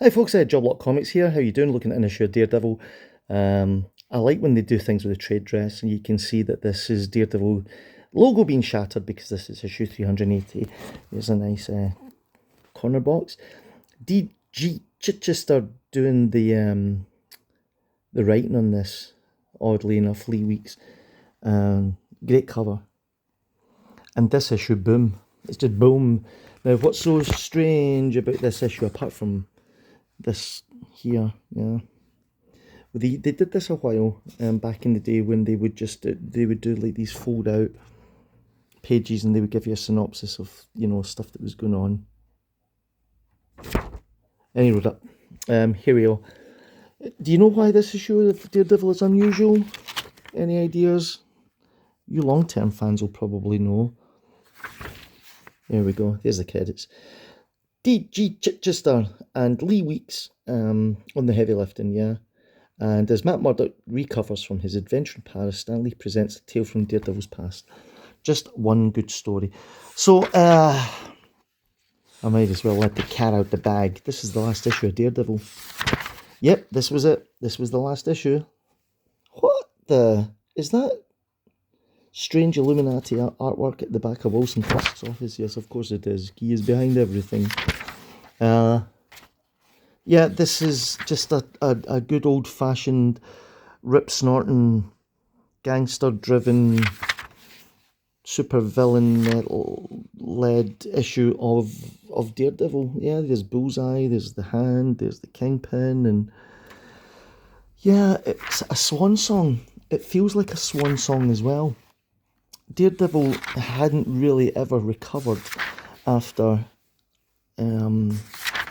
Hi folks, Job Comics here. How you doing? Looking at an issue of Daredevil. I like when they do things with the trade dress, and you can see that this is Daredevil logo being shattered because this is issue 380. There's a nice corner box. D.G. Chichester doing the writing on this, oddly enough, Lee Weeks. Great cover. And this issue, boom. It's just boom. Now, what's so strange about this issue, apart from this here, yeah, they did this a while back in the day when they would do like these fold out pages, and they would give you a synopsis of stuff that was going on. Anyway, here we go. Do you know why this issue of Daredevil is unusual? Any ideas? You long-term fans will probably know. There we go. There's the credits. D.G. Chichester and Lee Weeks on the heavy lifting, yeah. And as Matt Murdock recovers from his adventure in Paris, Stan Lee presents a tale from Daredevil's past. Just one good story. So, I might as well let the cat out the bag. This is the last issue of Daredevil. Yep, this was it. This was the last issue. What the... Is that strange Illuminati artwork at the back of Wilson Fisk's office? Yes, of course it is. He is behind everything. Yeah, this is just a good old-fashioned, rip-snorting, gangster-driven, super-villain-led issue of Daredevil. Yeah, there's Bullseye, there's the Hand, there's the Kingpin, and yeah, it's a swan song. It feels like a swan song as well. Daredevil hadn't really ever recovered after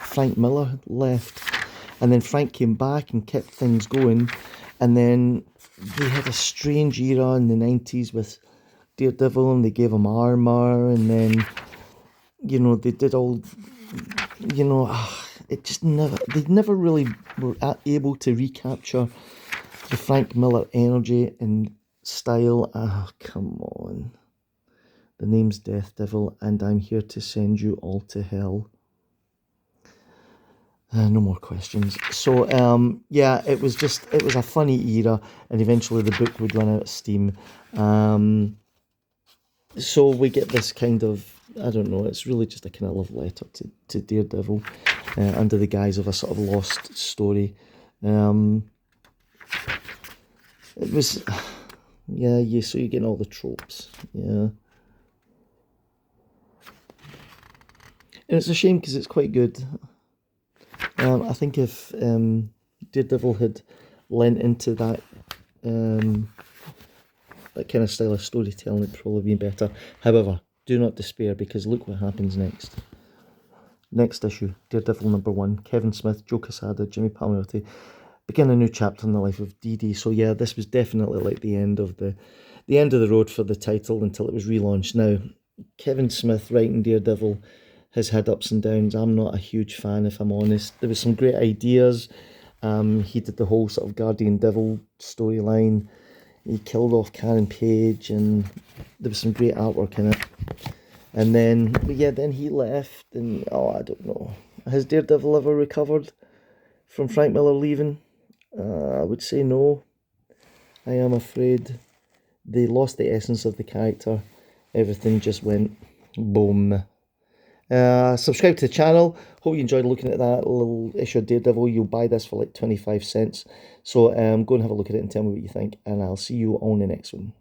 Frank Miller left, and then Frank came back and kept things going, and then they had a strange era in the 90s with Daredevil, and they gave him armor, and then they did all it just they never really were able to recapture the Frank Miller energy and style. Come on. The name's Daredevil, and I'm here to send you all to hell. No more questions. So, yeah, it was a funny era, and eventually the book would run out of steam. So we get this kind of, I don't know, it's really just a kind of love letter to Daredevil under the guise of a sort of lost story. It was, yeah, so you're getting all the tropes, yeah. And it's a shame because it's quite good. I think if Daredevil had lent into that kind of style of storytelling, it'd probably be better. However, do not despair, because look what happens next. Next issue, Daredevil #1, Kevin Smith, Joe Quesada, Jimmy Palmiotti begin a new chapter in the life of Dee. So yeah, this was definitely like the end of the road for the title until it was relaunched. Now, Kevin Smith writing Daredevil has had ups and downs. I'm not a huge fan, if I'm honest. There was some great ideas. He did the whole sort of Guardian Devil storyline. He killed off Karen Page, and there was some great artwork in it. And then, but yeah, then he left, and I don't know. Has Daredevil ever recovered from Frank Miller leaving? I would say no. I am afraid they lost the essence of the character. Everything just went boom. Subscribe to the channel. Hope you enjoyed looking at that little issue of Daredevil. You'll buy this for like 25 cents. So go and have a look at it and tell me what you think. And I'll see you on the next one.